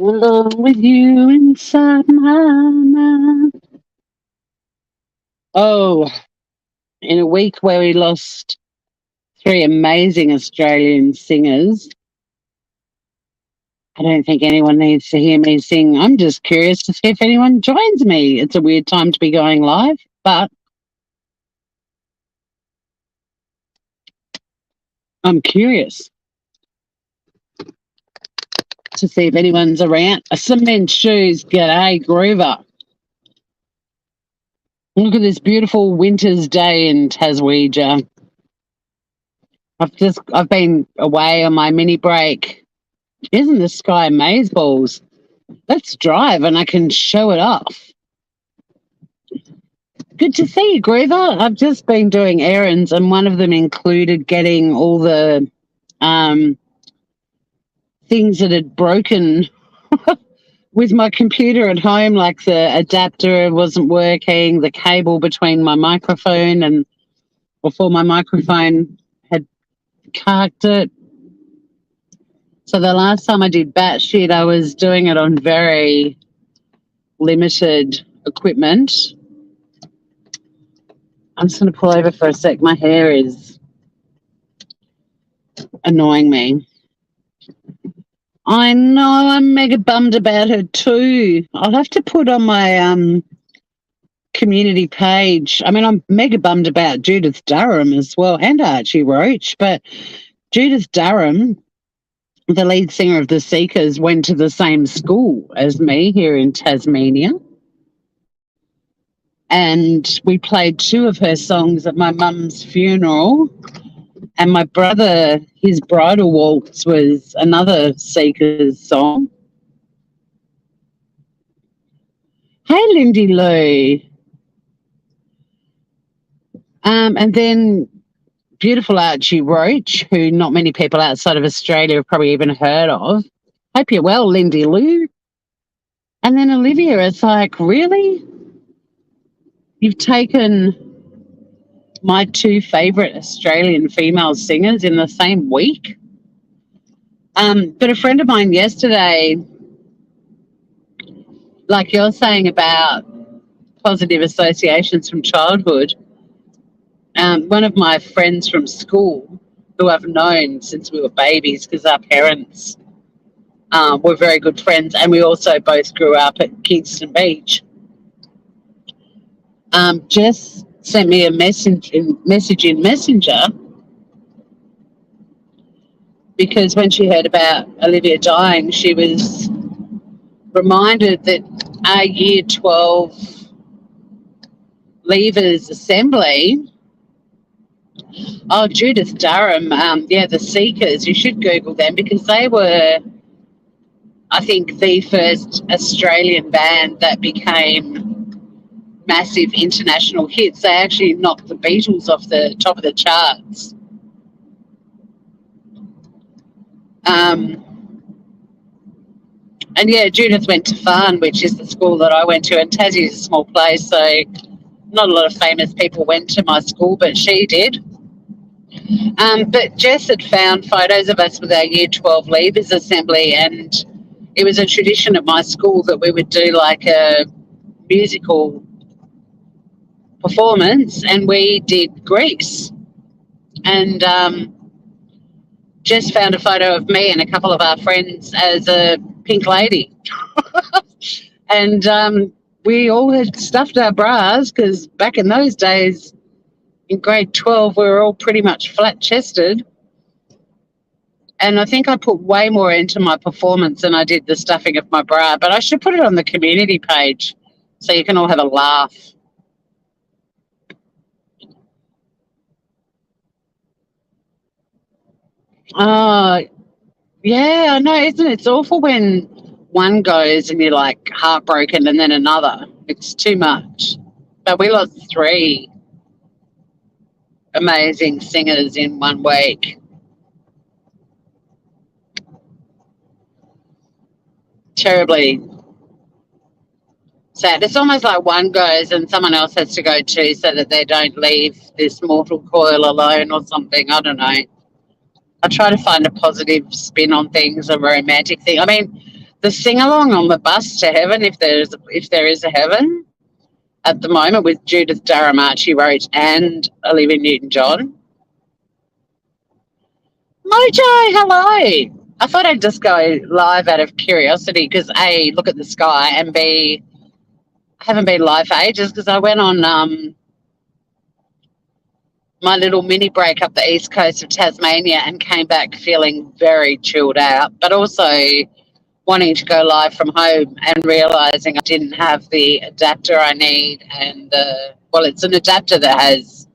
along with you inside my mind. Oh, in a week where we lost three amazing Australian singers, I don't think anyone needs to hear me sing. I'm just curious to see if anyone joins me. It's a weird time to be going live, but I'm curious to see if anyone's around. Cement Shoes, g'day, Groover. Look at this beautiful winter's day in Taswegia. I've been away on my mini break. Isn't the sky amazeballs? Let's drive and I can show it off. Good to see you, Groover. I've just been doing errands and one of them included getting all the things that had broken with my computer at home, like the adapter wasn't working, the cable between my microphone and before my microphone had carked it. So the last time I did batshit, I was doing it on very limited equipment. I'm just going to pull over for a sec. My hair is annoying me. I know, I'm mega bummed about her too. I'll have to put on my community page. I mean, I'm mega bummed about Judith Durham as well, and Archie Roach, but Judith Durham, the lead singer of the Seekers, went to the same school as me here in Tasmania. And we played two of her songs at my mum's funeral. And my brother, his bridal waltz was another Seekers song. Hey, Lindy Lou. And then beautiful Archie Roach, who not many people outside of Australia have probably even heard of. Hope you're well, Lindy Lou. And then Olivia, it's like, really? You've taken my two favourite Australian female singers in the same week? But a friend of mine yesterday, like you're saying about positive associations from childhood, one of my friends from school, who I've known since we were babies because our parents were very good friends, and we also both grew up at Kingston Beach, Jess sent me a message in Messenger because when she heard about Olivia dying, she was reminded that our Year 12 Leavers Assembly, Judith Durham, the Seekers, you should Google them because they were, I think, the first Australian band that became massive international hits. They actually knocked the Beatles off the top of the charts. And yeah, Judith went to Farn, which is the school that I went to, and Tassie is a small place, so not a lot of famous people went to my school, but she did. But Jess had found photos of us with our Year 12 Leavers Assembly, and it was a tradition at my school that we would do like a musical performance, and we did Grease. And Jess found a photo of me and a couple of our friends as a pink lady. And we all had stuffed our bras because back in those days, in grade 12, we were all pretty much flat-chested. And I think I put way more into my performance than I did the stuffing of my bra. But I should put it on the community page so you can all have a laugh. Oh, yeah, I know, isn't it? It's awful when one goes and you're like heartbroken and then another. It's too much. But we lost three amazing singers in 1 week. Terribly sad. It's almost like one goes and someone else has to go too so that they don't leave this mortal coil alone or something. I don't know. I try to find a positive spin on things, a romantic thing. I mean, the sing-along on the bus to heaven, if there is a heaven, at the moment with Judith Durham-Archie Roach and Olivia Newton-John. Mojo, hello. I thought I'd just go live out of curiosity because A, look at the sky, and B, I haven't been live for ages because I went on my little mini break up the east coast of Tasmania and came back feeling very chilled out, but also wanting to go live from home and realising I didn't have the adapter I need. And, well, it's an adapter that has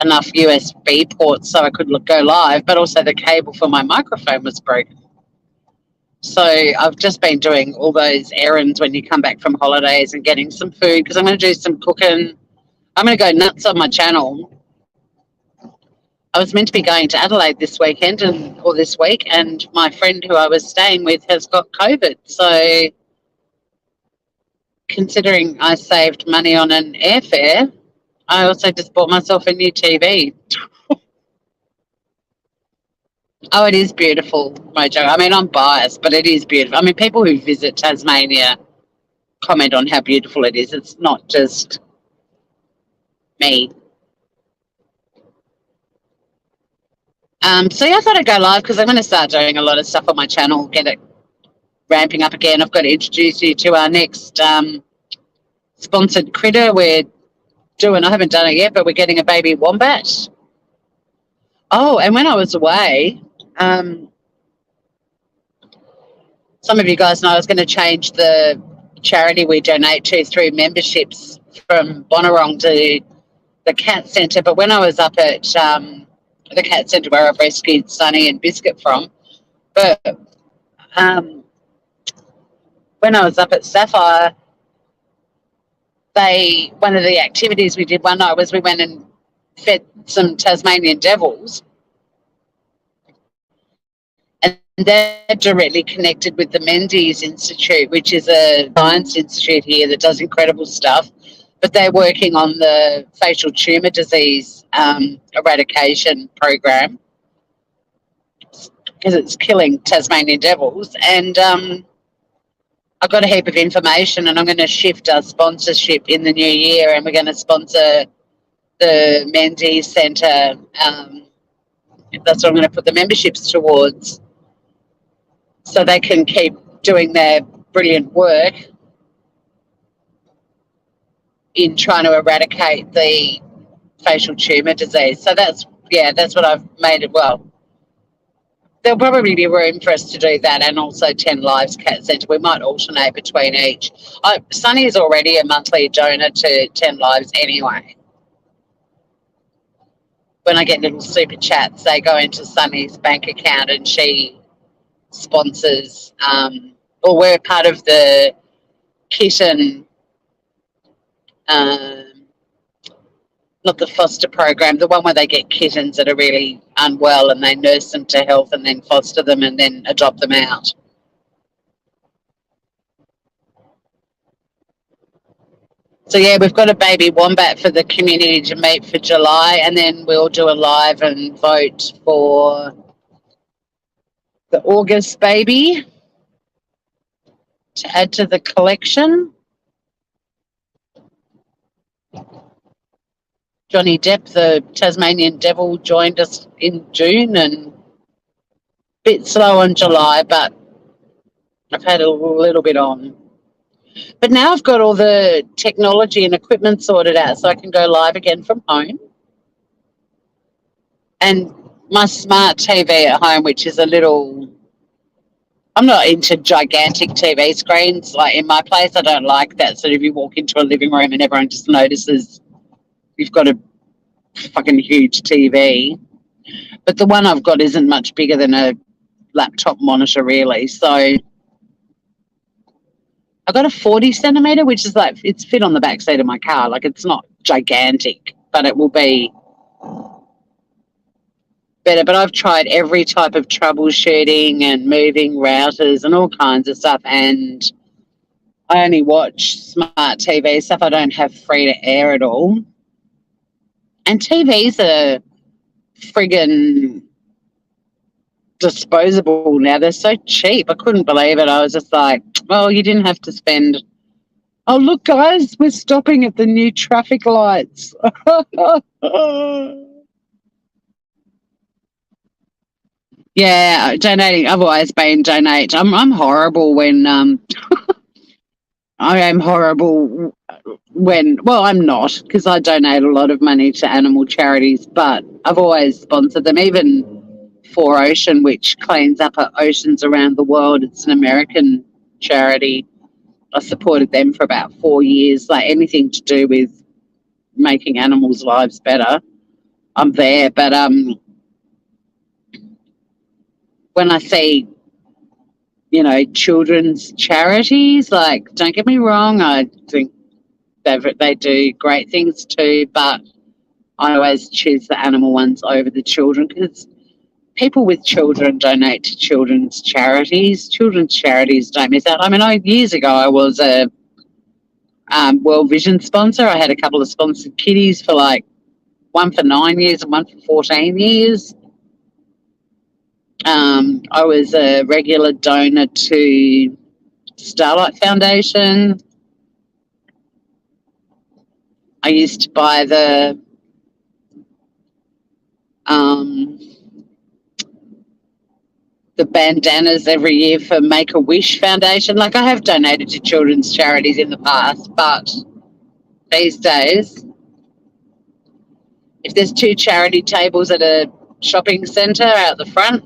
enough USB ports so I could go live, but also the cable for my microphone was broken. So I've just been doing all those errands when you come back from holidays and getting some food because I'm going to do some cooking. I'm going to go nuts on my channel. I was meant to be going to Adelaide this weekend or this week, and my friend who I was staying with has got COVID. So considering I saved money on an airfare, I also just bought myself a new TV. Oh, it is beautiful, Mojo. I mean, I'm biased, but it is beautiful. I mean, people who visit Tasmania comment on how beautiful it is. It's not just me. So yeah, I thought I'd go live because I'm going to start doing a lot of stuff on my channel, get it ramping up again. I've got to introduce you to our next sponsored critter we're doing. I haven't done it yet, but we're getting a baby wombat. Oh, and when I was away, some of you guys know I was going to change the charity we donate to through memberships from Bonnarong to the Cat Centre. But when I was up at the Cat Centre where I've rescued Sunny and Biscuit from, but when I was up at Sapphire, one of the activities we did one night was we went and fed some Tasmanian devils, and they're directly connected with the Menzies Institute, which is a science institute here that does incredible stuff, but they're working on the facial tumour disease eradication program because it's killing Tasmanian devils. And I got a heap of information, and I'm going to shift our sponsorship in the new year, and we're going to sponsor the Menzies Centre. That's what I'm going to put the memberships towards, so they can keep doing their brilliant work in trying to eradicate the facial tumour disease. So that's what I've made it. Well, there'll probably be room for us to do that, and also 10 Lives Cat Centre. We might alternate between each. Sunny is already a monthly donor to 10 Lives anyway. When I get little super chats, they go into Sunny's bank account and she sponsors, or we're part of the kitten, not the foster program, the one where they get kittens that are really unwell and they nurse them to health and then foster them and then adopt them out. So yeah, we've got a baby wombat for the community to meet for July, and then we'll do a live and vote for the August baby to add to the collection. Johnny Depp, the Tasmanian devil, joined us in June, and a bit slow in July, but I've had a little bit on. But now I've got all the technology and equipment sorted out so I can go live again from home. And my smart TV at home, which is a little... I'm not into gigantic TV screens. Like in my place, I don't like that. So if you walk into a living room and everyone just notices you've got a fucking huge TV. But the one I've got isn't much bigger than a laptop monitor, really. So I got a 40 centimetre, which is like, it's fit on the back seat of my car. Like, it's not gigantic, but it will be better. But I've tried every type of troubleshooting and moving routers and all kinds of stuff, and I only watch smart TV stuff. I don't have free to air at all. And TVs are friggin' disposable now. They're so cheap. I couldn't believe it. I was just like, well, you didn't have to spend. Oh, look, guys, we're stopping at the new traffic lights. Yeah, donating. I've always been donate. I'm horrible when I am horrible when, well, I'm not, because I donate a lot of money to animal charities, but I've always sponsored them, even For Ocean, which cleans up oceans around the world. It's an American charity. I supported them for about 4 years. Like anything to do with making animals' lives better, I'm there. But when I see, children's charities, like, don't get me wrong, I think they do great things too, but I always choose the animal ones over the children, because people with children donate to children's charities. Children's charities don't miss out. I mean, years ago I was a World Vision sponsor. I had a couple of sponsored kitties for like one for 9 years and one for 14 years. I was a regular donor to Starlight Foundation. I used to buy the bandanas every year for Make-A-Wish Foundation. Like, I have donated to children's charities in the past, but these days, if there's 2 charity tables at a shopping centre out the front,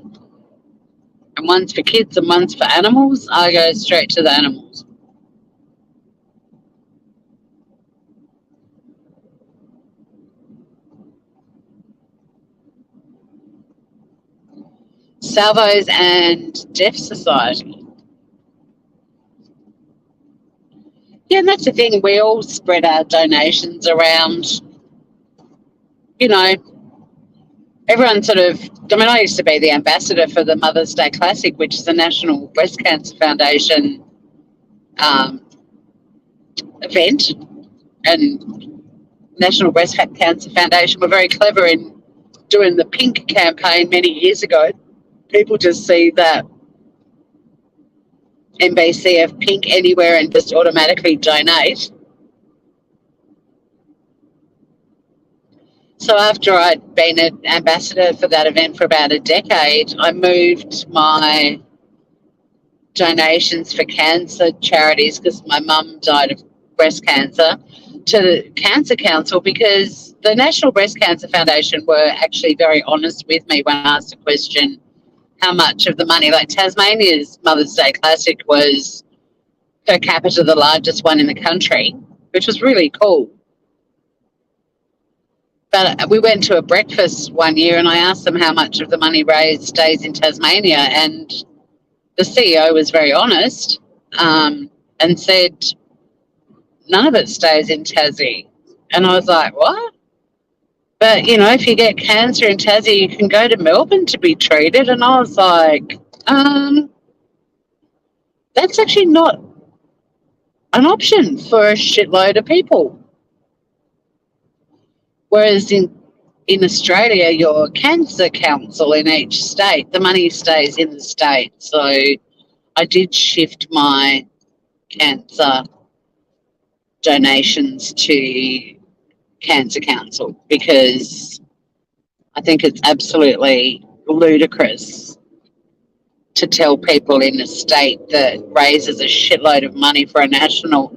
and one's for kids and one's for animals, I go straight to the animals. Salvos and Deaf Society. Yeah, and that's the thing. We all spread our donations around. Everyone sort of, I used to be the ambassador for the Mother's Day Classic, which is a National Breast Cancer Foundation event. And National Breast Cancer Foundation were very clever in doing the pink campaign many years ago. People just see that NBC of pink anywhere and just automatically donate. So after I'd been an ambassador for that event for about a decade, I moved my donations for cancer charities, because my mum died of breast cancer, to the Cancer Council, because the National Breast Cancer Foundation were actually very honest with me when I asked a question how much of the money, like Tasmania's Mother's Day Classic was per capita the largest one in the country, which was really cool. But we went to a breakfast one year and I asked them how much of the money raised stays in Tasmania, and the CEO was very honest and said none of it stays in Tassie. And I was like, what? But, if you get cancer in Tassie, you can go to Melbourne to be treated. And I was like, that's actually not an option for a shitload of people. Whereas in Australia, your cancer council in each state, the money stays in the state. So I did shift my cancer donations to Cancer Council, because I think it's absolutely ludicrous to tell people in a state that raises a shitload of money for a national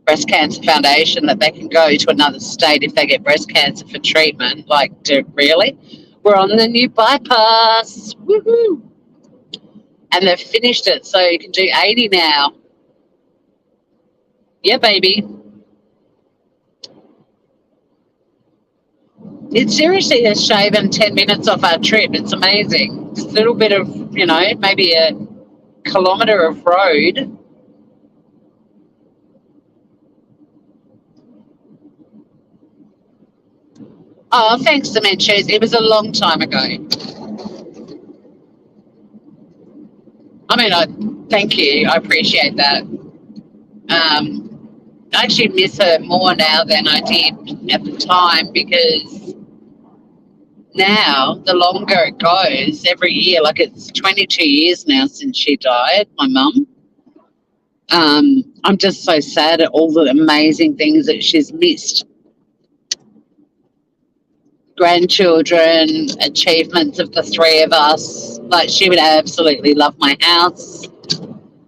breast cancer foundation that they can go to another state if they get breast cancer for treatment. Like, really? We're on the new bypass. Woohoo! And they've finished it, so you can do 80 now. Yeah, baby. It seriously has shaven 10 minutes off our trip. It's amazing. Just a little bit of, maybe a kilometre of road. Oh, thanks, Cement Shoes. It was a long time ago. I mean, thank you. I appreciate that. I actually miss her more now than I did at the time, because now, the longer it goes, every year, like it's 22 years now since she died, my mum. I'm just so sad at all the amazing things that she's missed. Grandchildren, achievements of the three of us. Like, she would absolutely love my house.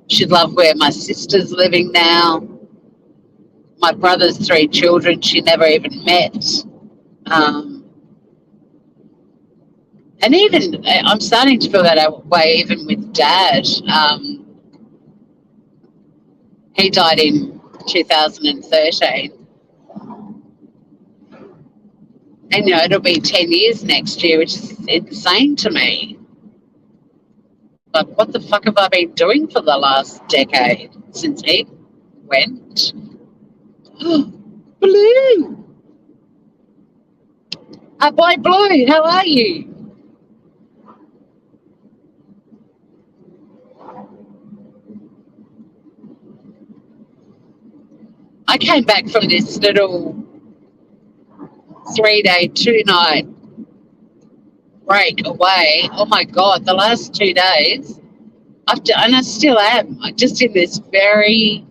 She'd love where my sister's living now. My brother's three children she never even met. Um, and even, I'm starting to feel that way even with Dad. He died in 2013. And, it'll be 10 years next year, which is insane to me. Like, what the fuck have I been doing for the last decade since he went? Blue! Boy Blue, how are you? I came back from this little 3-day, 2-night break away. Oh my God, the last 2 days, and I still am, just in this very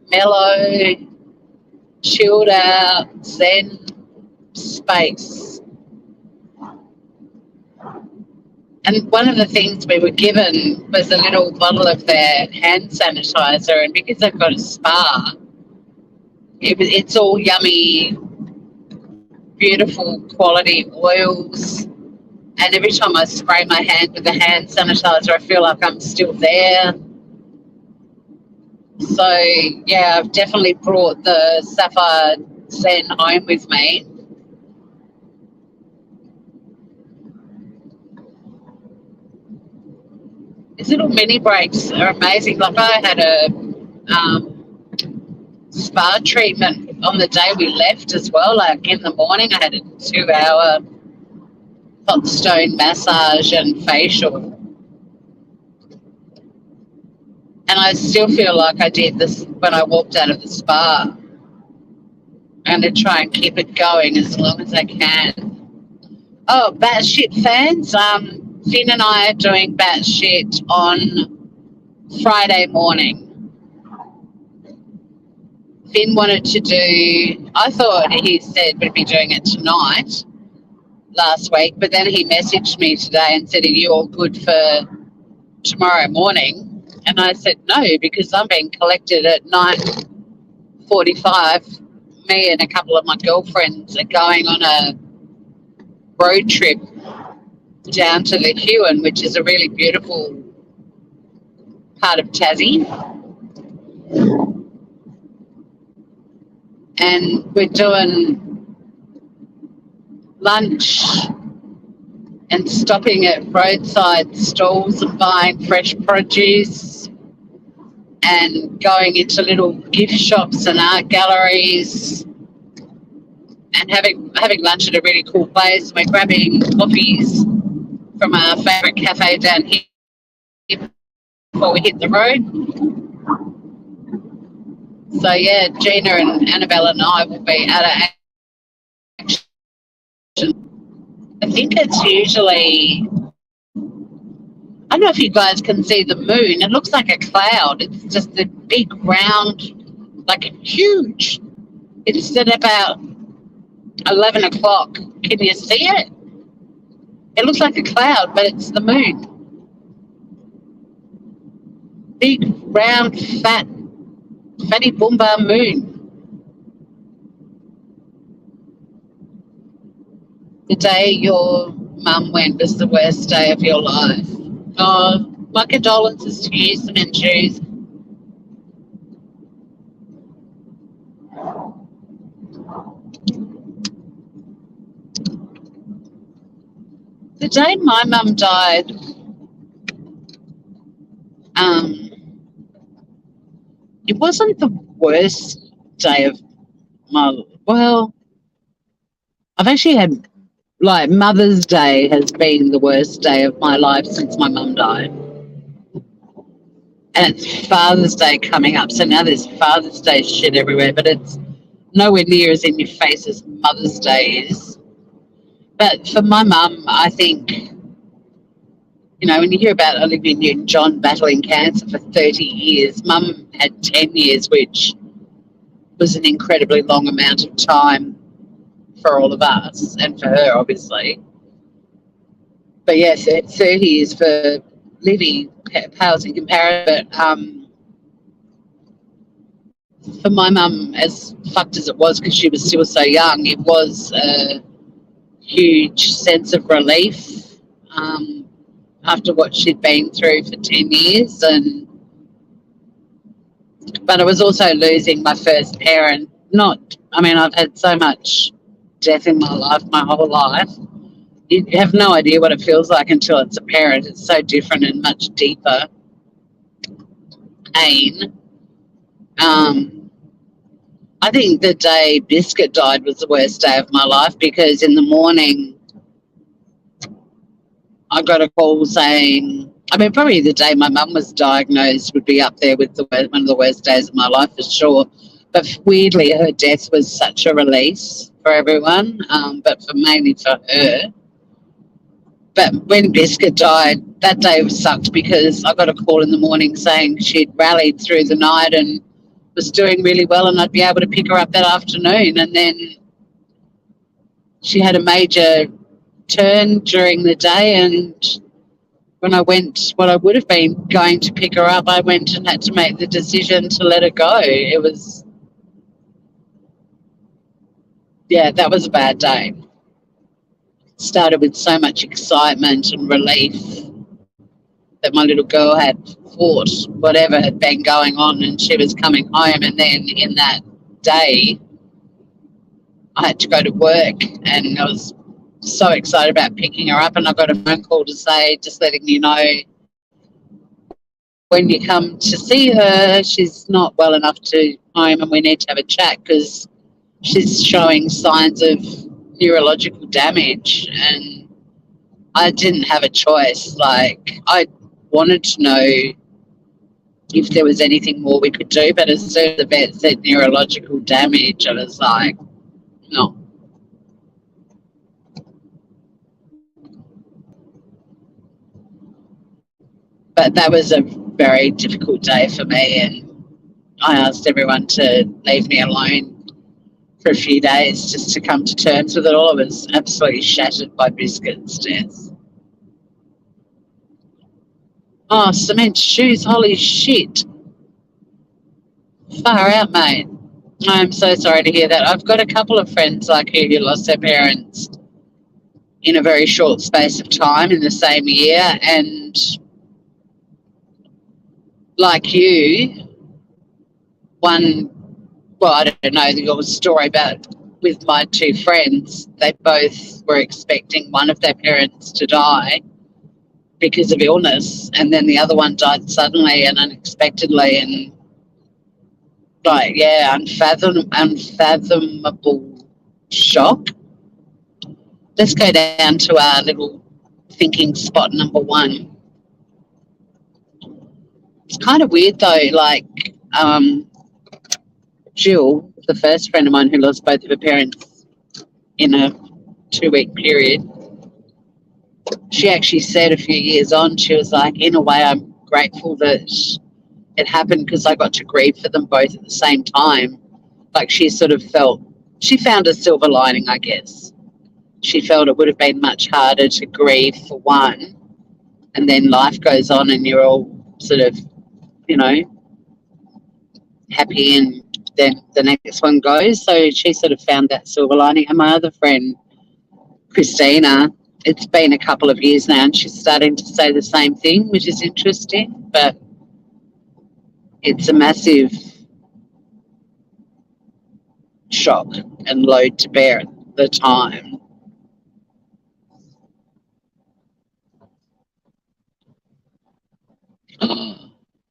mellow, chilled out, zen space. And one of the things we were given was a little bottle of their hand sanitizer, and because they've got a spa, it's all yummy, beautiful quality oils. And every time I spray my hand with the hand sanitizer, I feel like I'm still there. So, yeah, I've definitely brought the Sapphire Zen home with me. These little mini breaks are amazing. Like, I had a spa treatment on the day we left as well. Like, in the morning, I had a 2-hour hot stone massage and facial. And I still feel like I did this when I walked out of the spa. I'm going to try and keep it going as long as I can. Oh, batshit fans. Finn and I are doing batshit on Friday morning. Finn wanted to do, I thought he said we'd be doing it tonight last week, but then he messaged me today and said, are you all good for tomorrow morning? And I said no, because I'm being collected at 9:45. Me and a couple of my girlfriends are going on a road trip down to the Huon, which is a really beautiful part of Tassie. And we're doing lunch and stopping at roadside stalls and buying fresh produce and going into little gift shops and art galleries and having lunch at a really cool place. We're grabbing coffees from our favourite cafe down here before we hit the road. So, yeah, Gina and Annabelle and I will be out of action. I think it's usually, I don't know if you guys can see the moon. It looks like a cloud. It's just a big round, like huge. It's at about 11 o'clock. Can you see it? It looks like a cloud, but it's the moon. Big, round, fatty boomba moon. The day your mum went was the worst day of your life. Oh, my condolences to you, cement shoes. The day my mum died, it wasn't the worst day of my, well, I've actually had, like, Mother's Day has been the worst day of my life since my mum died. And it's Father's Day coming up, so now there's Father's Day shit everywhere, but it's nowhere near as in your face as Mother's Day is. But for my mum, I think, when you hear about Olivia Newton-John battling cancer for 30 years, mum had 10 years, which was an incredibly long amount of time for all of us and for her, obviously. But yes, 30 years for Livy pales in comparison. But for my mum, as fucked as it was because she was still so young, it was a huge sense of relief after what she'd been through for 10 years. But I was also losing my first parent. I've had so much death in my life, my whole life. You have no idea what it feels like until it's a parent. It's so different and much deeper pain. I think the day Biscuit died was the worst day of my life because in the morning I got a call saying, probably the day my mum was diagnosed would be up there with one of the worst days of my life for sure. But weirdly, her death was such a release for everyone, but mainly for her. But when Biscuit died, that day sucked because I got a call in the morning saying she'd rallied through the night and was doing really well and I'd be able to pick her up that afternoon. And then she had a major turn during the day, and when I would have been going to pick her up, I went and had to make the decision to let her go. That was a bad day. It started with so much excitement and relief that my little girl had fought whatever had been going on and she was coming home, and then in that day I had to go to work and I was so excited about picking her up, and I got a phone call to say, just letting you know, when you come to see her, she's not well enough to home and we need to have a chat because she's showing signs of neurological damage. And I didn't have a choice. Like, I wanted to know if there was anything more we could do, but as soon as the vet said neurological damage, I was like, no. But that was a very difficult day for me, and I asked everyone to leave me alone for a few days just to come to terms with it all. I was absolutely shattered by Biscuit's death. Oh, cement shoes, holy shit. Far out, mate. I'm so sorry to hear that. I've got a couple of friends like you who lost their parents in a very short space of time in the same year, and like you, I don't know your story, but with my two friends, they both were expecting one of their parents to die because of illness, and then the other one died suddenly and unexpectedly, and unfathomable shock. Let's go down to our little thinking spot number one. It's kind of weird though, like Jill, the first friend of mine who lost both of her parents in a 2-week period, she actually said a few years on, she was like, in a way, I'm grateful that it happened because I got to grieve for them both at the same time. Like, she found a silver lining, I guess. She felt it would have been much harder to grieve for one, and then life goes on and you're all sort of, happy, and then the next one goes. So she sort of found that silver lining. And my other friend, Christina, it's been a couple of years now and she's starting to say the same thing, which is interesting, but it's a massive shock and load to bear at the time.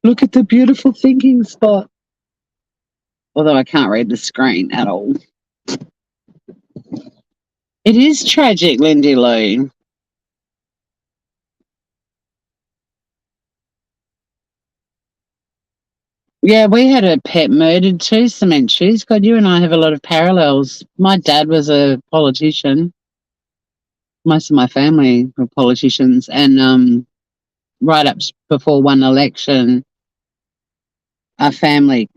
Look at the beautiful thinking spot. Although I can't read the screen at all. It is tragic, Lindy Lou. Yeah, we had a pet murdered too, cement shoes. God, you and I have a lot of parallels. My dad was a politician. most of my family were politicians, and right up before one election, our family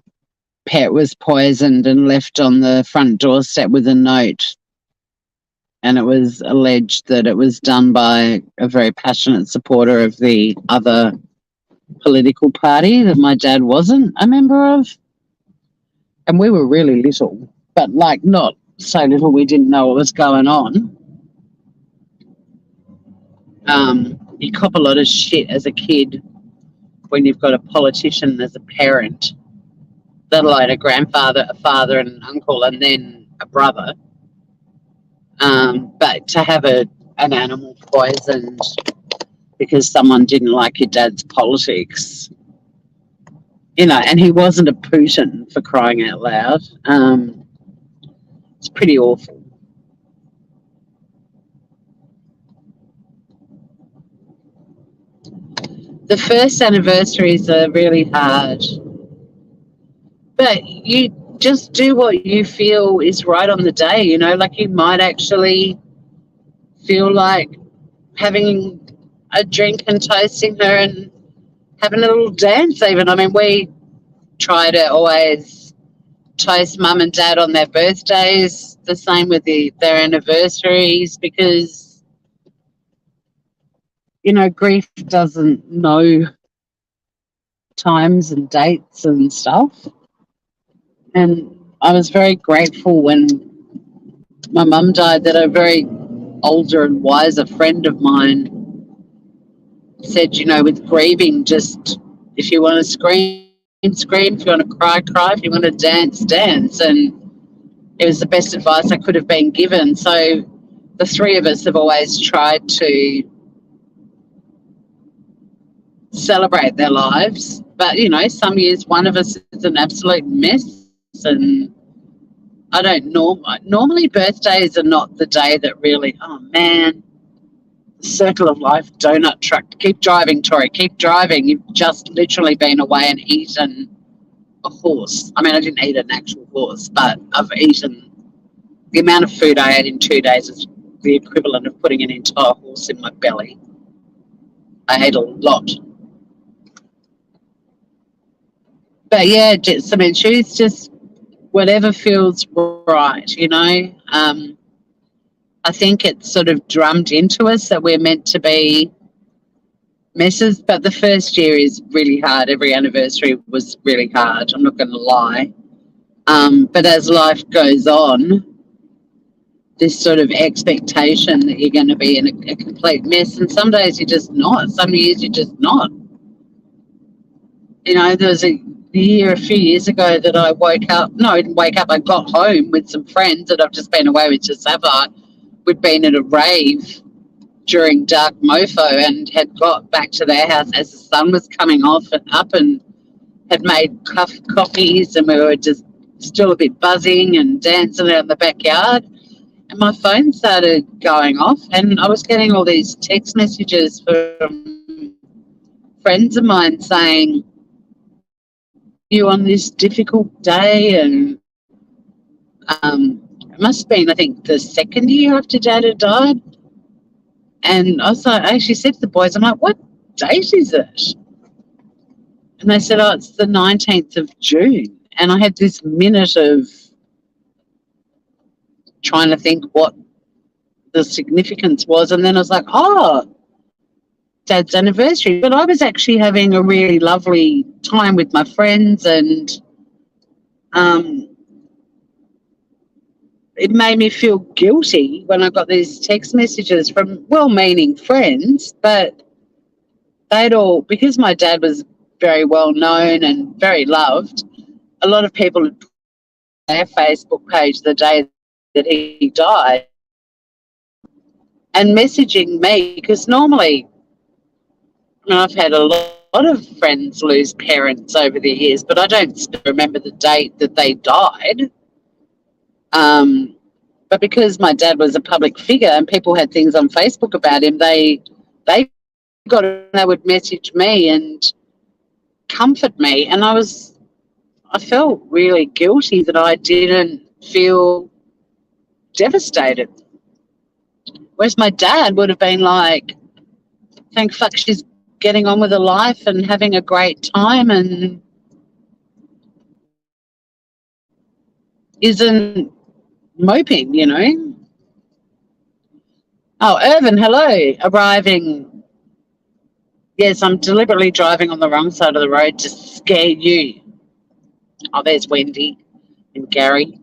pet was poisoned and left on the front doorstep with a note. And it was alleged that it was done by a very passionate supporter of the other political party that my dad wasn't a member of. And we were really little, but like not so little we didn't know what was going on. You cop a lot of shit as a kid when you've got a politician as a parent, let alone a grandfather, a father, and an uncle, and then a brother. But to have an animal poisoned because someone didn't like your dad's politics, you know, and he wasn't a Putin, for crying out loud. It's pretty awful. The first anniversaries are really hard, but you just do what you feel is right on the day, you know, like you might actually feel like having a drink and toasting her and having a little dance even. I mean, we try to always toast mum and dad on their birthdays, the same with their anniversaries, because, you know, grief doesn't know times and dates and stuff. And I was very grateful when my mum died that a very older and wiser friend of mine said, you know, with grieving, just if you want to scream, scream. If you want to cry, cry. If you want to dance, dance. And it was the best advice I could have been given. So the three of us have always tried to celebrate their lives. But, you know, some years one of us is an absolute mess. And I don't normally birthdays are not the day that really, oh man, circle of life donut truck. Keep driving, Tori, keep driving. You've just literally been away and eaten a horse. I mean, I didn't eat an actual horse, but I've eaten the amount of food I ate in 2 days is the equivalent of putting an entire horse in my belly. I ate a lot. But yeah, I mean, choose just whatever feels right, you know. I think it's sort of drummed into us that we're meant to be messes, but the first year is really hard. Every anniversary was really hard, I'm not going to lie. But as life goes on, this sort of expectation that you're going to be in a complete mess, and some days you're just not. Some years you're just not. You know, there was a few years ago that I woke up. No, I didn't wake up. I got home with some friends that I've just been away with to Sapphire. We'd been at a rave during Dark Mofo and had got back to their house as the sun was coming up and had made coffees, and we were just still a bit buzzing and dancing out in the backyard. And my phone started going off, and I was getting all these text messages from friends of mine saying, you on this difficult day, and it must have been, I think, the second year after Dad had died. And I actually said to the boys, I'm like, what date is it? And they said, oh, it's the 19th of June. And I had this minute of trying to think what the significance was. And then I was like, oh, Dad's anniversary. But I was actually having a really lovely time with my friends, and it made me feel guilty when I got these text messages from well-meaning friends, but they'd all, because my dad was very well known and very loved, a lot of people had put on their Facebook page the day that he died and messaging me, because normally, I mean, I've had a lot of friends lose parents over the years, but I don't remember the date that they died. But because my dad was a public figure and people had things on Facebook about him, they would message me and comfort me, and I felt really guilty that I didn't feel devastated Whereas my dad would have been like, thank fuck she's getting on with her life and having a great time and isn't moping, you know. Oh, Irvin, hello. Arriving. Yes, I'm deliberately driving on the wrong side of the road to scare you. Oh, there's Wendy and Gary.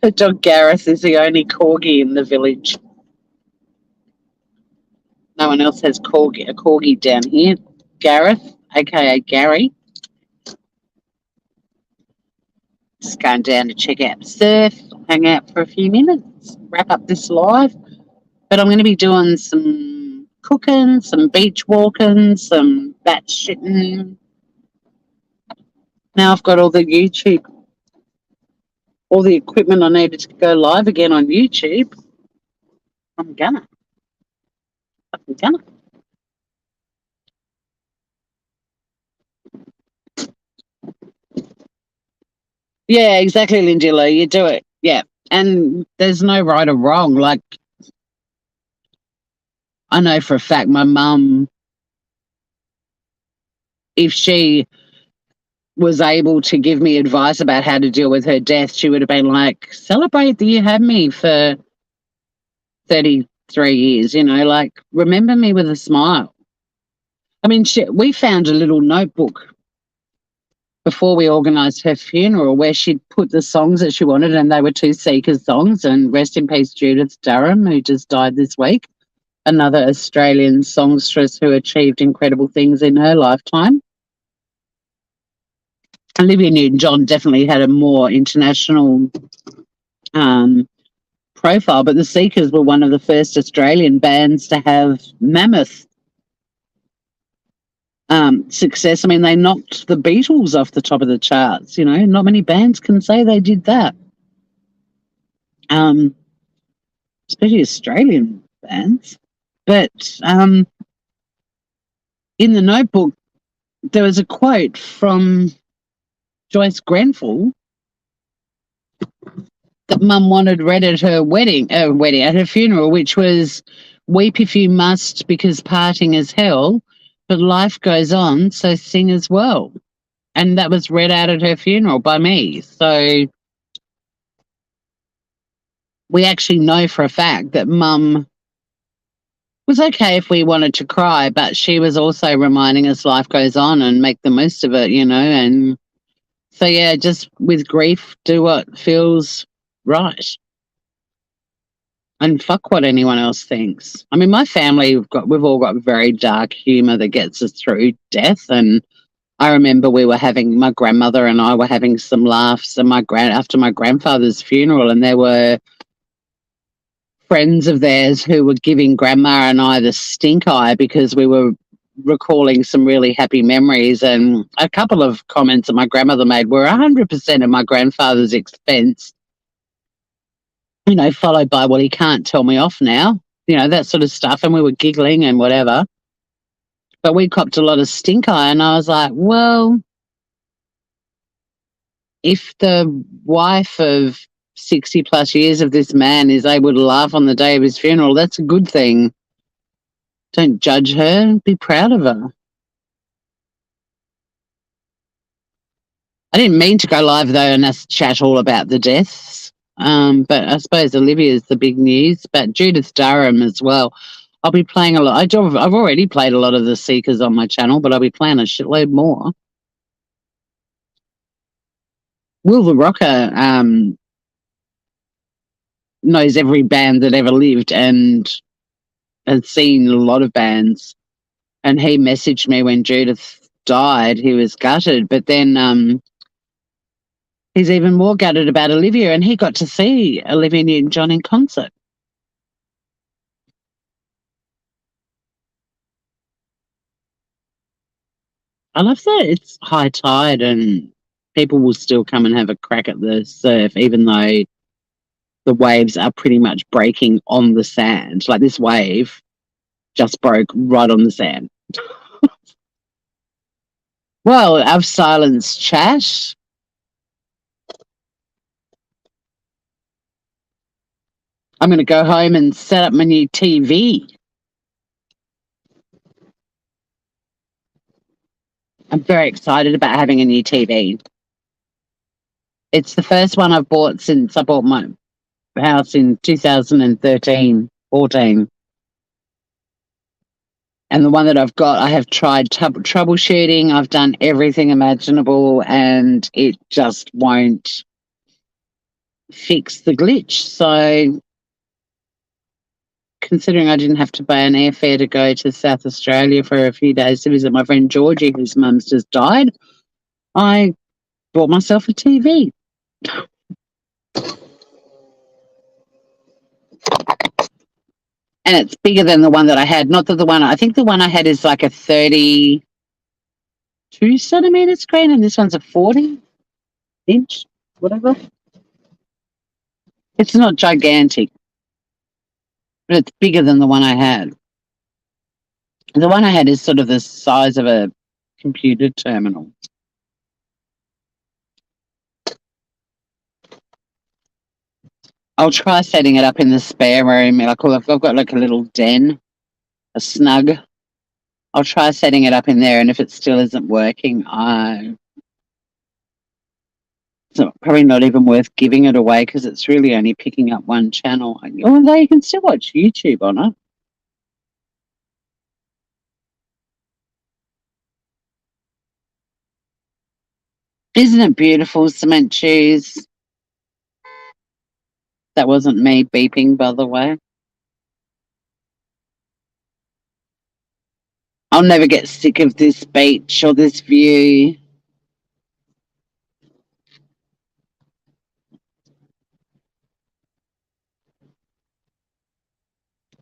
Her dog Gareth is the only corgi in the village. No one else has a corgi down here. Gareth, aka Gary. Just going down to check out surf, hang out for a few minutes, wrap up this live. But I'm going to be doing some cooking, some beach walking, some bat shitting. Now I've got all the YouTube, all the equipment I needed to go live again on YouTube. I'm gonna. I'm gonna. Yeah, exactly, Lindsay Lou. You do it. Yeah. And there's no right or wrong. Like, I know for a fact my mum, if she was able to give me advice about how to deal with her death, she would have been like, celebrate that you had me for 33 years, you know, like, remember me with a smile. I mean, we found a little notebook before we organised her funeral where she'd put the songs that she wanted, and they were two Seekers songs. And rest in peace, Judith Durham, who just died this week, another Australian songstress who achieved incredible things in her lifetime. Olivia Newton-John definitely had a more international profile, but the Seekers were one of the first Australian bands to have mammoth success. I mean, they knocked the Beatles off the top of the charts. You know, not many bands can say they did that. Especially Australian bands. But in the notebook, there was a quote from Joyce Grenfell that Mum wanted read at her at her funeral, which was, "Weep if you must, because parting is hell, but life goes on, so sing as well." And that was read out at her funeral by me. So we actually know for a fact that Mum was okay if we wanted to cry, but she was also reminding us life goes on and make the most of it, you know. And so, yeah, just with grief, do what feels right. And fuck what anyone else thinks. I mean, my family, we've all got very dark humor that gets us through death. And I remember my grandmother and I were having some laughs after my grandfather's funeral, and there were friends of theirs who were giving grandma and I the stink eye because we were recalling some really happy memories. And a couple of comments that my grandmother made were 100% at my grandfather's expense, you know, followed by, well, he can't tell me off now, you know, that sort of stuff. And we were giggling and whatever. But we copped a lot of stink eye. And I was like, well, if the wife of 60 plus years of this man is able to laugh on the day of his funeral, that's a good thing. Don't judge her. Be proud of her. I didn't mean to go live, though, and us chat all about the deaths. But I suppose Olivia's the big news, but Judith Durham as well. I'll be playing a lot. I've already played a lot of the Seekers on my channel, but I'll be playing a shitload more. Will the Rocker knows every band that ever lived and has seen a lot of bands. And he messaged me when Judith died. He was gutted, but then he's even more gutted about Olivia, and he got to see Olivia Newton-John in concert. I love that it's high tide and people will still come and have a crack at the surf, even though the waves are pretty much breaking on the sand. Like, this wave just broke right on the sand. Well, I've silenced chat. I'm going to go home and set up my new TV. I'm very excited about having a new TV. It's the first one I've bought since I bought my house in 2013, 14. And the one that I've got, I have tried troubleshooting. I've done everything imaginable, and it just won't fix the glitch. So, considering I didn't have to pay an airfare to go to South Australia for a few days to visit my friend Georgie, whose mum's just died, I bought myself a TV. And it's bigger than the one that I had. Not that I think the one I had is like a 32 centimeter screen, and this one's a 40-inch, whatever. It's not gigantic, but it's bigger than the one I had. The one I had is sort of the size of a computer terminal. I'll try setting it up in the spare room. Like I've got like a little den, a snug. I'll try setting it up in there, and if it still isn't working, it's probably not even worth giving it away because it's really only picking up one channel. Although you can still watch YouTube on it. Isn't it beautiful, cement shoes? That wasn't me beeping, by the way. I'll never get sick of this beach or this view.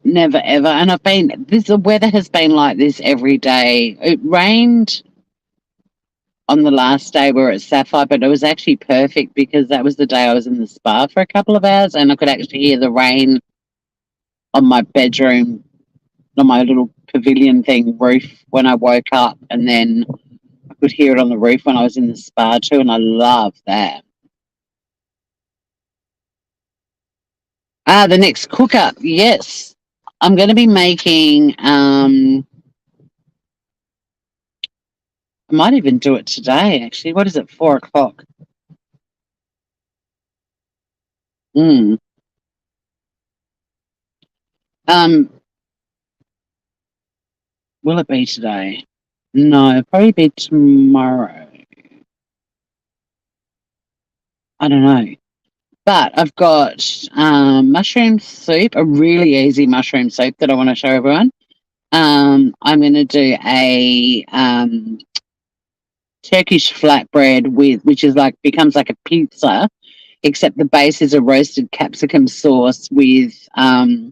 Never ever. And the weather has been like this every day. It rained on the last day we were at Sapphire, but it was actually perfect because that was the day I was in the spa for a couple of hours and I could actually hear the rain on my bedroom, on my little pavilion thing roof when I woke up, and then I could hear it on the roof when I was in the spa too, and I love that. The next cook up, yes. I'm going to be making, I might even do it today, actually. What is it, 4 o'clock? Mm. Will it be today? No, it'll probably be tomorrow. I don't know. But I've got mushroom soup, a really easy mushroom soup that I want to show everyone. I'm going to do a Turkish flatbread which is becomes like a pizza, except the base is a roasted capsicum sauce with a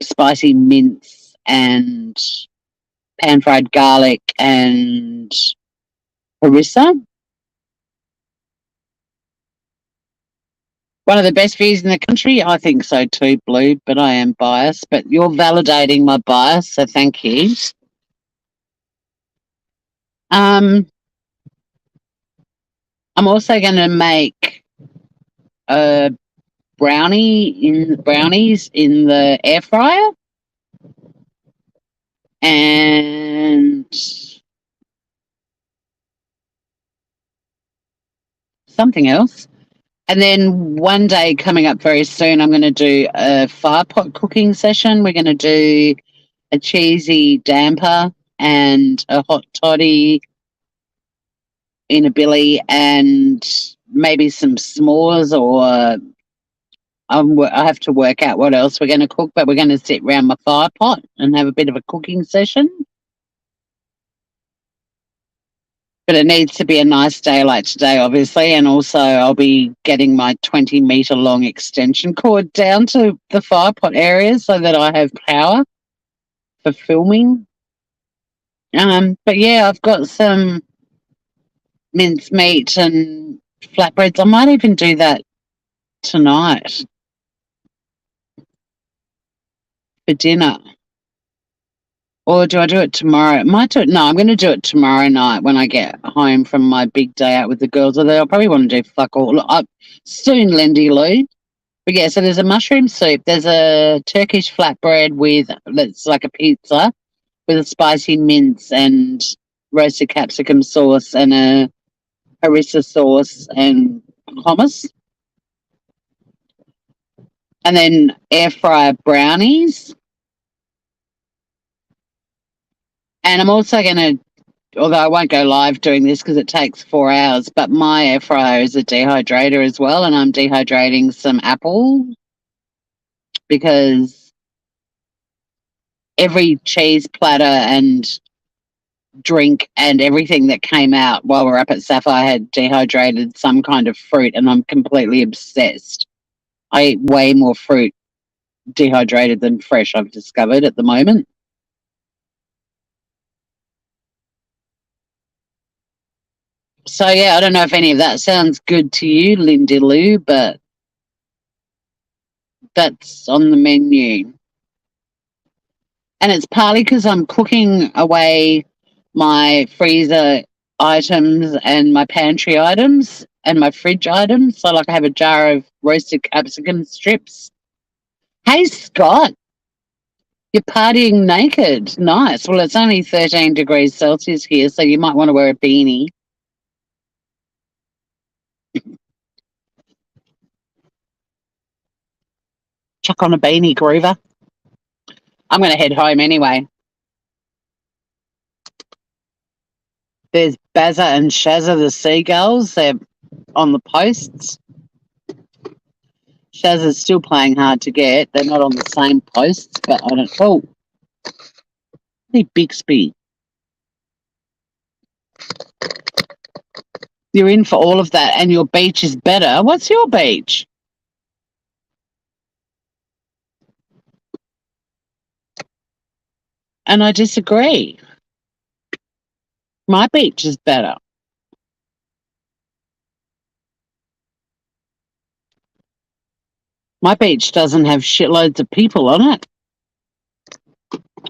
spicy mince and pan-fried garlic and harissa. One of the best views in the country? I think so too, Blue, but I am biased. But you're validating my bias, so thank you. I'm also going to make brownies in the air fryer. And something else. And then one day coming up very soon, I'm going to do a fire pot cooking session. We're going to do a cheesy damper and a hot toddy in a billy and maybe some s'mores, or I have to work out what else we're going to cook, but we're going to sit around my fire pot and have a bit of a cooking session. But it needs to be a nice day like today, obviously, and also I'll be getting my 20-meter long extension cord down to the fire pot area so that I have power for filming. But yeah, I've got some mincemeat and flatbreads. I might even do that tonight for dinner. Or do I do it tomorrow? I'm going to do it tomorrow night when I get home from my big day out with the girls. Although I'll probably want to do fuck all. Soon, Lindy Lou. But yeah, so there's a mushroom soup. There's a Turkish flatbread with that's like a pizza with a spicy mince and roasted capsicum sauce and a harissa sauce and hummus. And then air fryer brownies. And I'm also going to, although I won't go live doing this because it takes 4 hours, but my air fryer is a dehydrator as well. And I'm dehydrating some apple because every cheese platter and drink and everything that came out while we're up at Sapphire had dehydrated some kind of fruit, and I'm completely obsessed. I eat way more fruit dehydrated than fresh, I've discovered at the moment. So yeah, I don't know if any of that sounds good to you, Lindy Lou, but that's on the menu. And it's partly because I'm cooking away my freezer items and my pantry items and my fridge items. So, like, I have a jar of roasted capsicum strips. Hey, Scott, you're partying naked. Nice. Well, it's only 13 degrees Celsius here, so you might want to wear a beanie. Chuck on a beanie, Groover. I'm going to head home anyway. There's Bazza and Shazza the seagulls. They're on the posts. Shazza's still playing hard to get. They're not on the same posts, but I don't. Oh, hey, Bixby. You're in for all of that, and your beach is better. What's your beach? And I disagree. My beach is better. My beach doesn't have shitloads of people on it,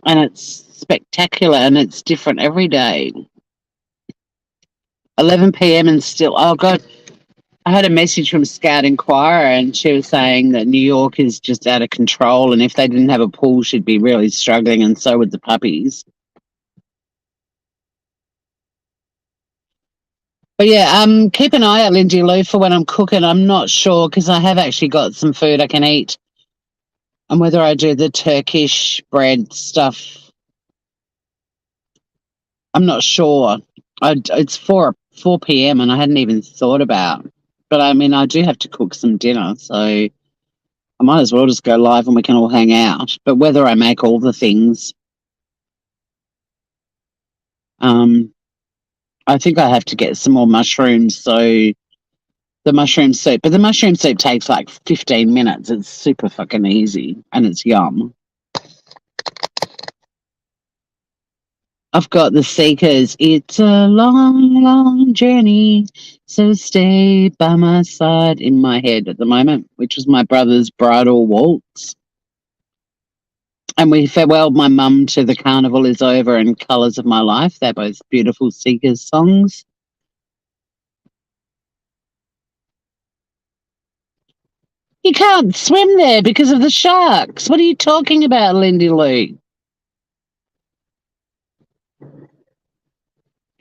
and it's spectacular and it's different every day. 11 p.m. and still, oh God, I had a message from Scout Inquirer and she was saying that New York is just out of control, and if they didn't have a pool, she'd be really struggling, and so would the puppies. But yeah, keep an eye out, Lindy Lou, for when I'm cooking. I'm not sure because I have actually got some food I can eat. And whether I do the Turkish bread stuff, I'm not sure. It's 4 p.m. and I hadn't even thought about. But I mean, I do have to cook some dinner, so I might as well just go live and we can all hang out. But whether I make all the things, um, I think I have to get some more mushrooms. So the mushroom soup, but the mushroom soup takes like 15 minutes. It's super fucking easy and it's yum. I've got the Seekers. It's a long, long journey, so stay by my side in my head at the moment, which was my brother's bridal waltz. And we farewelled my mum to The Carnival Is Over and Colours of My Life. They're both beautiful Seekers songs. You can't swim there because of the sharks. What are you talking about, Lindy Lou?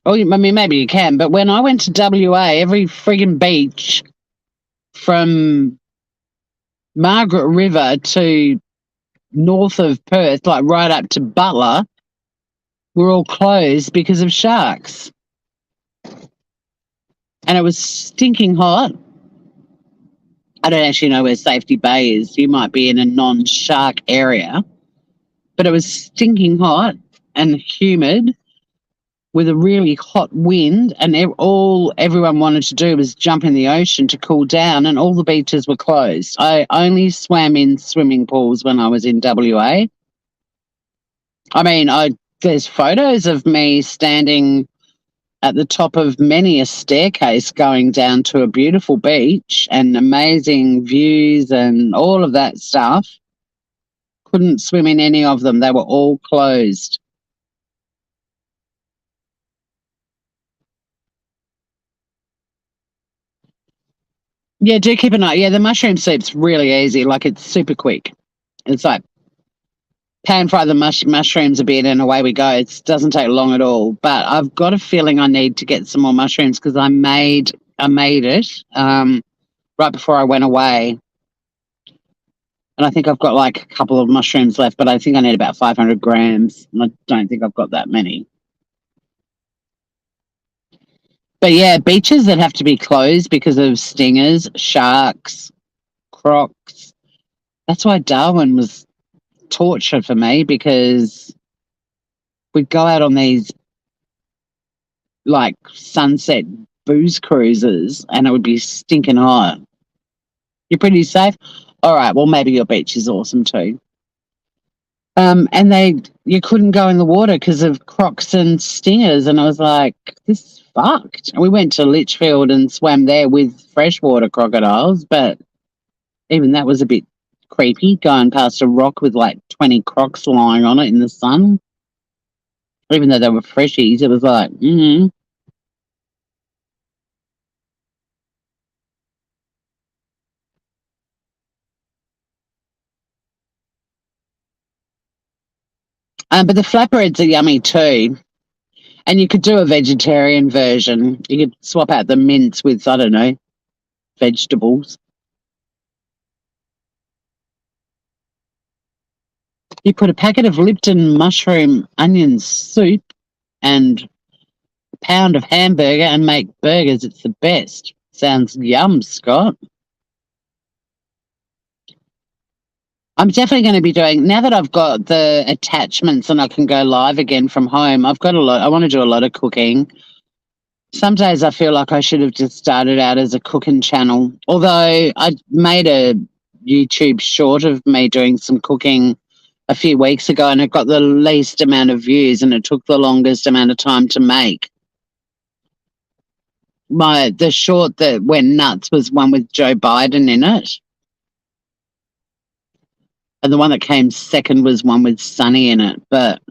Oh, I mean, maybe you can, but when I went to WA, every friggin' beach from Margaret River to north of Perth, like right up to Butler, were all closed because of sharks. And it was stinking hot. I don't actually know where Safety Bay is. You might be in a non-shark area, but it was stinking hot and humid with a really hot wind, and all everyone wanted to do was jump in the ocean to cool down, and all the beaches were closed. I only swam in swimming pools when I was in WA. I mean, there's photos of me standing at the top of many a staircase going down to a beautiful beach and amazing views and all of that stuff. Couldn't swim in any of them. They were all closed. Yeah, do keep an eye. Yeah, the mushroom soup's really easy. Like, it's super quick. It's like pan fry the mushrooms a bit and away we go. It doesn't take long at all. But I've got a feeling I need to get some more mushrooms because I made it right before I went away. And I think I've got like a couple of mushrooms left, but I think I need about 500 grams. And I don't think I've got that many. But yeah, beaches that have to be closed because of stingers, sharks, crocs. That's why Darwin was torture for me because we'd go out on these like sunset booze cruises and it would be stinking hot. You're pretty safe? All right, well, maybe your beach is awesome too. And you couldn't go in the water because of crocs and stingers. And I was like, this is fucked. We went to Litchfield and swam there with freshwater crocodiles, but even that was a bit creepy going past a rock with like 20 crocs lying on it in the sun. Even though they were freshies, it was like, But the flatbreads are yummy too. And you could do a vegetarian version. You could swap out the mince with, I don't know, vegetables. You put a packet of Lipton mushroom onion soup and a pound of hamburger and make burgers. It's the best. Sounds yum, Scott. I'm definitely going to be doing, now that I've got the attachments and I can go live again from home, I've got a lot, I want to do a lot of cooking. Some days I feel like I should have just started out as a cooking channel. Although I made a YouTube short of me doing some cooking a few weeks ago and it got the least amount of views and it took the longest amount of time to make. The short that went nuts was one with Joe Biden in it. And the one that came second was one with Sunny in it. But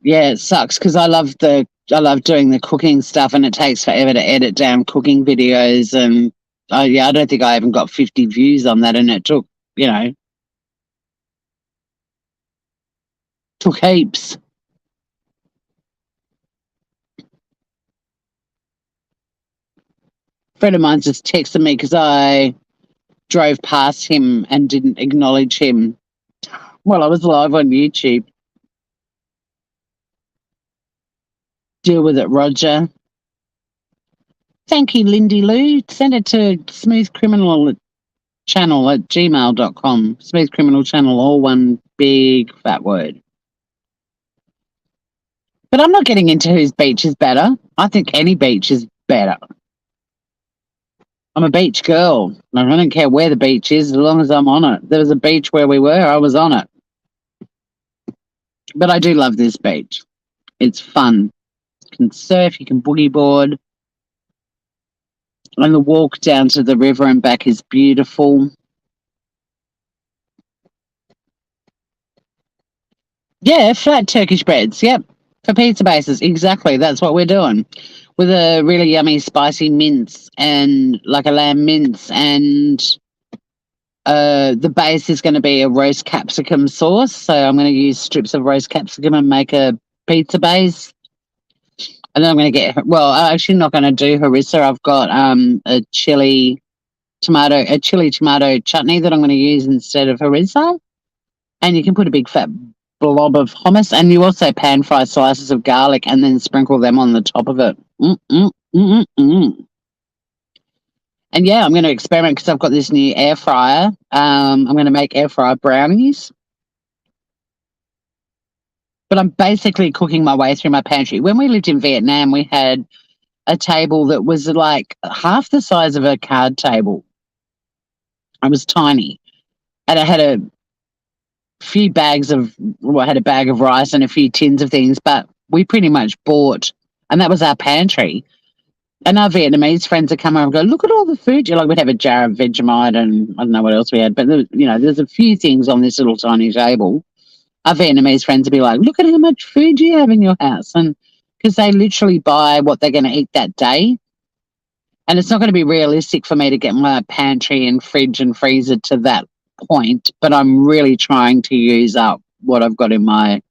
yeah, it sucks because I love doing the cooking stuff and it takes forever to edit down cooking videos and I don't think I even got 50 views on that and it took heaps. A friend of mine just texted me because I drove past him and didn't acknowledge him while I was live on YouTube. Deal with it, Roger. Thank you, Lindy Lou. Send it to Smooth Criminal Channel at gmail.com. Smooth Criminal Channel, all one big fat word. But I'm not getting into whose beach is better. I think any beach is better. I'm a beach girl. I don't care where the beach is as long as I'm on it. There was a beach where we were, I was on it. But I do love this beach. It's fun. You can surf, you can boogie board. And the walk down to the river and back is beautiful. Yeah, flat Turkish breads. Yep. For pizza bases. Exactly. That's what we're doing. With a really yummy spicy mince and like a lamb mince and the base is going to be a roast capsicum sauce. So I'm going to use strips of roast capsicum and make a pizza base. And then I'm going to I'm actually not going to do harissa. I've got a chili tomato chutney that I'm going to use instead of harissa. And you can put a big fat blob of hummus and you also pan fry slices of garlic and then sprinkle them on the top of it. And yeah, I'm going to experiment because I've got this new air fryer. I'm going to make air fryer brownies. But I'm basically cooking my way through my pantry. When we lived in Vietnam, we had a table that was like half the size of a card table. It was tiny. And I had a bag of rice and a few tins of things, but we pretty much bought, and that was our pantry. And our Vietnamese friends would come over and go, look at all the food. We'd have a jar of Vegemite and I don't know what else we had, but there's a few things on this little tiny table. Our Vietnamese friends would be like, look at how much food you have in your house. And because they literally buy what they're going to eat that day. And it's not going to be realistic for me to get my pantry and fridge and freezer to that point, but I'm really trying to use up what I've got in my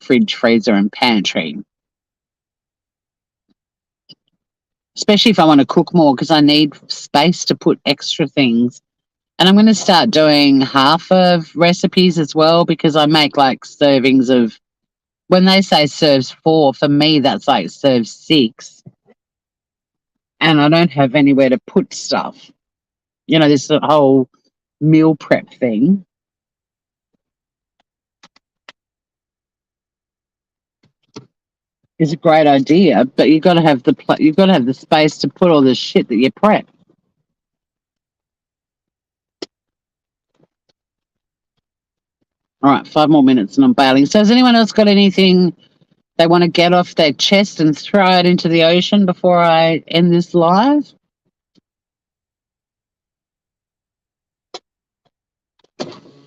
fridge, freezer, and pantry. Especially if I want to cook more because I need space to put extra things. And I'm going to start doing half of recipes as well because I make like servings of, when they say serves 4, for me, that's like serves 6. And I don't have anywhere to put stuff. You know, this whole meal prep thing. Is a great idea, but you've got to have you've got to have the space to put all the shit that you prep. All right, 5 more minutes and I'm bailing. So has anyone else got anything they want to get off their chest and throw it into the ocean before I end this live?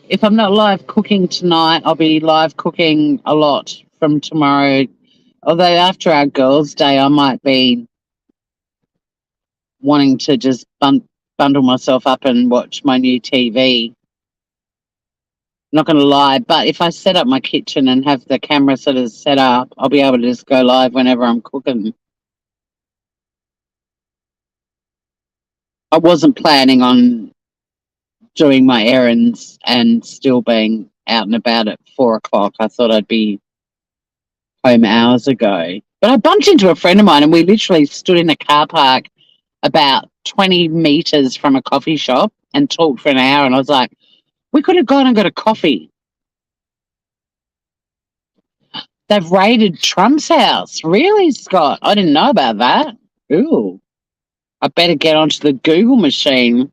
If I'm not live cooking tonight, I'll be live cooking a lot from tomorrow. Although after our girls' day, I might be wanting to just bundle myself up and watch my new TV. Not going to lie, but if I set up my kitchen and have the camera sort of set up, I'll be able to just go live whenever I'm cooking. I wasn't planning on doing my errands and still being out and about at 4 o'clock. I thought I'd be home hours ago. But I bumped into a friend of mine and we literally stood in a car park about 20 meters from a coffee shop and talked for an hour. And I was like, we could have gone and got a coffee. They've raided Trump's house. Really, Scott? I didn't know about that. Ooh. I better get onto the Google machine.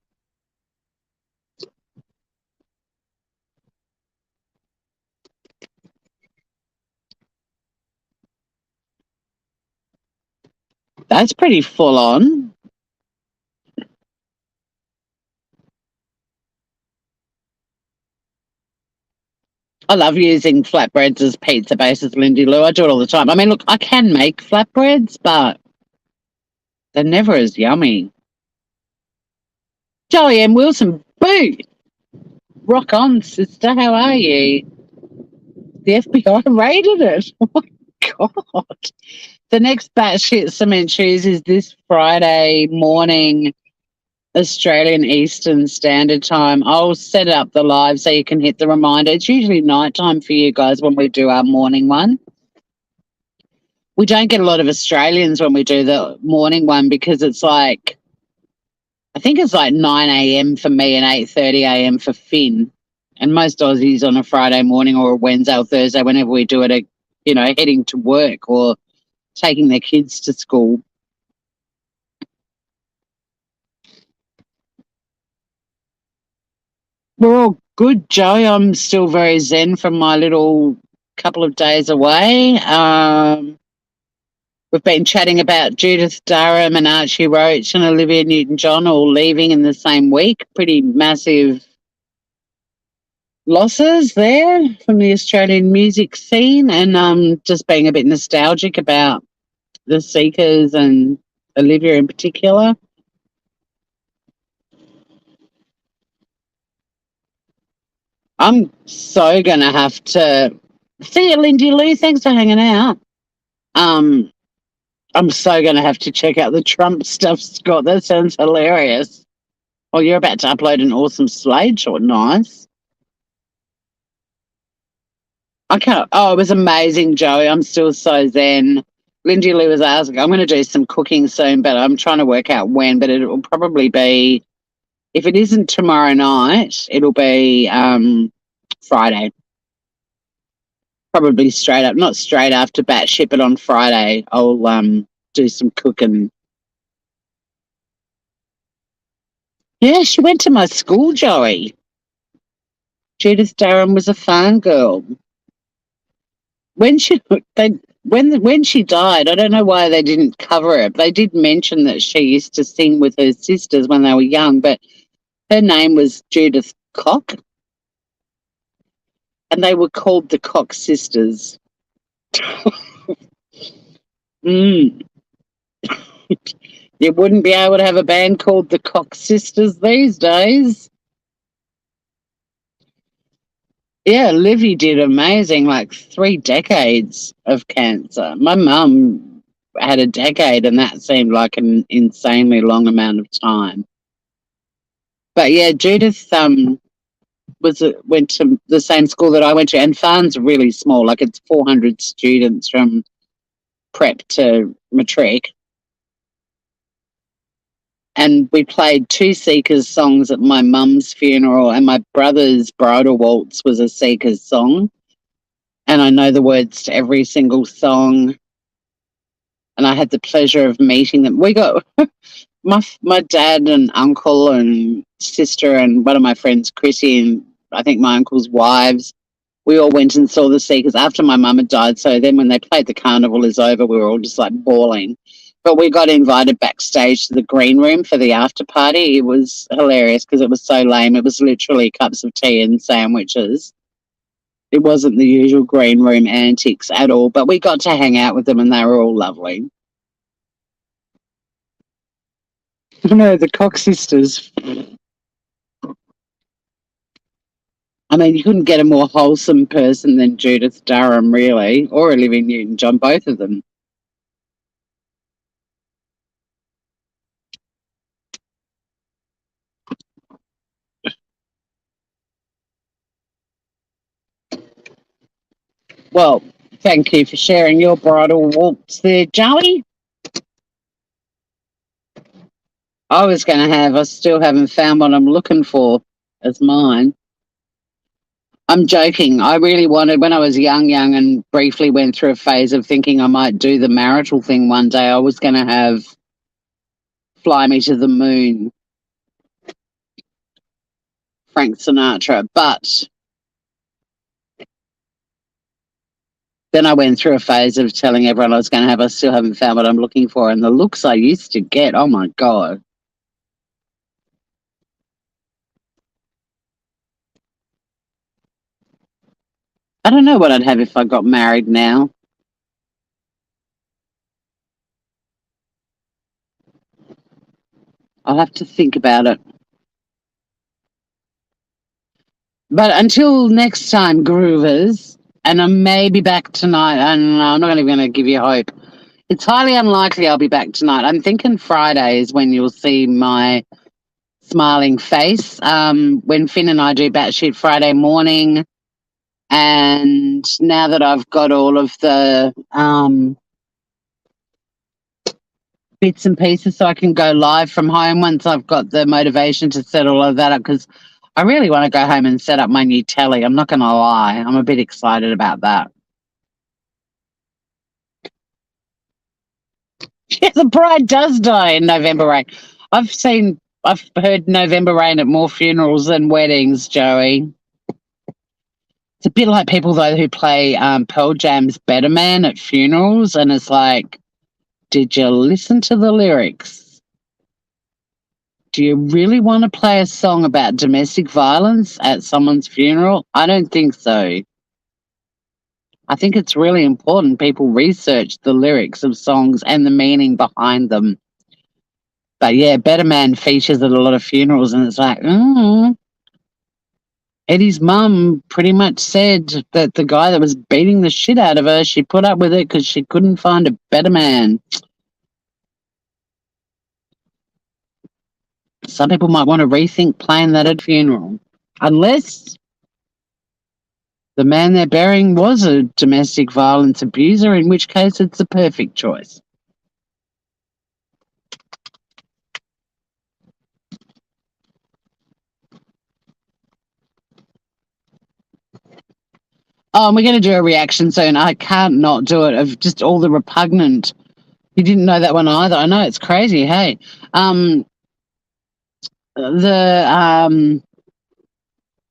That's pretty full on. I love using flatbreads as pizza bases, Lindy Lou. I do it all the time. I mean, look, I can make flatbreads, but they're never as yummy. Joey M. Wilson, boo! Rock on, sister. How are you? The FBI raided it. Oh my God. The next batshit cement shoes is this Friday morning, Australian Eastern Standard Time. I'll set up the live so you can hit the reminder. It's usually nighttime for you guys when we do our morning one. We don't get a lot of Australians when we do the morning one because it's like, I think it's like 9 a.m. for me and 8:30 a.m. for Finn. And most Aussies on a Friday morning or a Wednesday or Thursday, whenever we do it, are, you know, heading to work or taking their kids to school. We're all good, Joey. I'm still very zen from my little couple of days away. We've been chatting about Judith Durham and Archie Roach and Olivia Newton-John all leaving in the same week. Pretty massive losses there from the Australian music scene, and just being a bit nostalgic about the Seekers and Olivia in particular. I'm so going to have to see you, Lindy Lou. Thanks for hanging out. I'm so going to have to check out the Trump stuff, Scott. That sounds hilarious. Oh, you're about to upload an awesome slideshow. Nice. I can't. Oh, it was amazing, Joey. I'm still so zen. Lindy Lou was asking, I'm going to do some cooking soon, but I'm trying to work out when. But it will probably be, if it isn't tomorrow night, it'll be Friday. Probably straight up, not straight after batshit, but on Friday, I'll do some cooking. Yeah, she went to my school, Joey. Judith Durham was a farm girl. When she died, I don't know why they didn't cover it. They did mention that she used to sing with her sisters when they were young, but her name was Judith Koch, and they were called the Koch sisters. Mm. You wouldn't be able to have a band called the Cox Sisters these days. Yeah, Livy did amazing, like 3 decades of cancer. My mum had a decade, and that seemed like an insanely long amount of time. But yeah, Judith went to the same school that I went to, and Farn's really small, like it's 400 students from prep to matric. And we played two Seekers songs at my mum's funeral, and my brother's bridal waltz was a Seekers song. And I know the words to every single song. And I had the pleasure of meeting them. We got my dad and uncle and sister and one of my friends, Chrissy, and I think my uncle's wives. We all went and saw the Seekers after my mum had died. So then when they played The Carnival Is Over, we were all just like bawling. But we got invited backstage to the green room for the after party. It was hilarious because it was so lame. It was literally cups of tea and sandwiches. It wasn't the usual green room antics at all, but we got to hang out with them and they were all lovely. No, the Cox sisters. I mean, you couldn't get a more wholesome person than Judith Durham, really, or Olivia Newton-John, both of them. Well, thank you for sharing your bridal waltz there, Joey. I still haven't found what I'm looking for as mine. I'm joking. I really wanted, when I was young, and briefly went through a phase of thinking I might do the marital thing one day, I was going to have Fly Me to the Moon, Frank Sinatra. But then I went through a phase of telling everyone I was going to have, I still haven't found what I'm looking for. And the looks I used to get, oh my God. I don't know what I'd have if I got married now. I'll have to think about it. But until next time, Groovers, and I may be back tonight, and I'm not even going to give you hope. It's highly unlikely I'll be back tonight. I'm thinking Friday is when you'll see my smiling face. When Finn and I do Batshit Friday morning, and now that I've got all of the bits and pieces so I can go live from home once I've got the motivation to set all of that up, because I really want to go home and set up my new telly. I'm not going to lie. I'm a bit excited about that. Yeah, the bride does die in November Rain. I've heard November Rain at more funerals than weddings, Joey. It's a bit like people, though, who play Pearl Jam's Better Man at funerals, and it's like, did you listen to the lyrics? Do you really want to play a song about domestic violence at someone's funeral? I don't think so. I think it's really important people research the lyrics of songs and the meaning behind them. But yeah, Better Man features at a lot of funerals, and it's like, Eddie's mum pretty much said that the guy that was beating the shit out of her, she put up with it because she couldn't find a better man. Some people might want to rethink playing that at a funeral. Unless the man they're burying was a domestic violence abuser, in which case it's the perfect choice. Oh, and we're going to do a reaction soon. I can't not do it, of just all the repugnant. You didn't know that one either. I know, it's crazy. Hey, the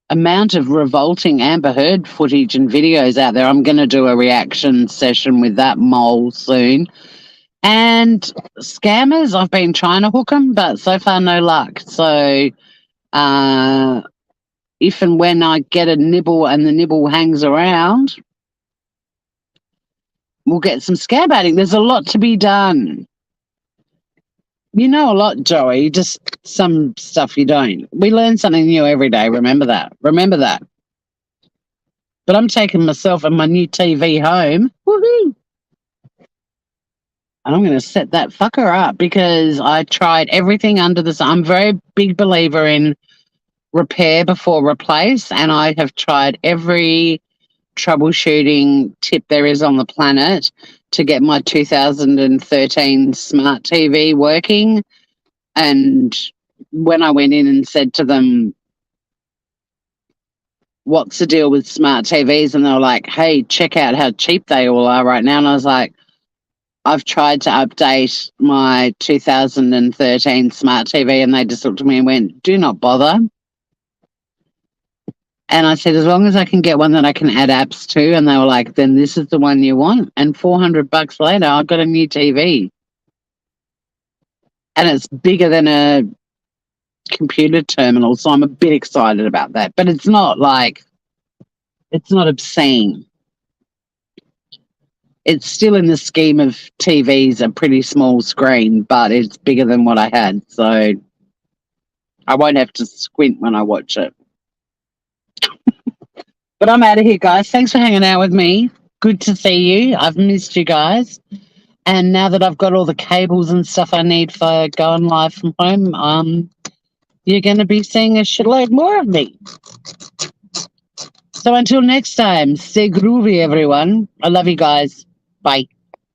amount of revolting Amber Heard footage and videos out there. I'm going to do a reaction session with that mole soon. And scammers, I've been trying to hook them, but so far no luck. So if and when I get a nibble and the nibble hangs around, we'll get some scam baiting. There's a lot to be done. You know a lot, Joey, just some stuff you don't. We learn something new every day. Remember that. Remember that. But I'm taking myself and my new TV home. Woohoo! And I'm going to set that fucker up because I tried everything under the sun. I'm a very big believer in repair before replace, and I have tried every troubleshooting tip there is on the planet to get my 2013 smart TV working. And when I went in and said to them, what's the deal with smart TVs? And they were like, hey, check out how cheap they all are right now. And I was like, I've tried to update my 2013 smart TV, and they just looked at me and went, do not bother. And I said, as long as I can get one that I can add apps to. And they were like, then this is the one you want. And $400 later, I've got a new TV. And it's bigger than a computer terminal. So I'm a bit excited about that. But it's not like, it's not obscene. It's still in the scheme of TVs, a pretty small screen, but it's bigger than what I had. So I won't have to squint when I watch it. But I'm out of here, guys. Thanks for hanging out with me. Good to see you. I've missed you guys. And now that I've got all the cables and stuff I need for going live from home, you're going to be seeing a shitload more of me. So until next time, stay groovy, everyone. I love you guys. Bye.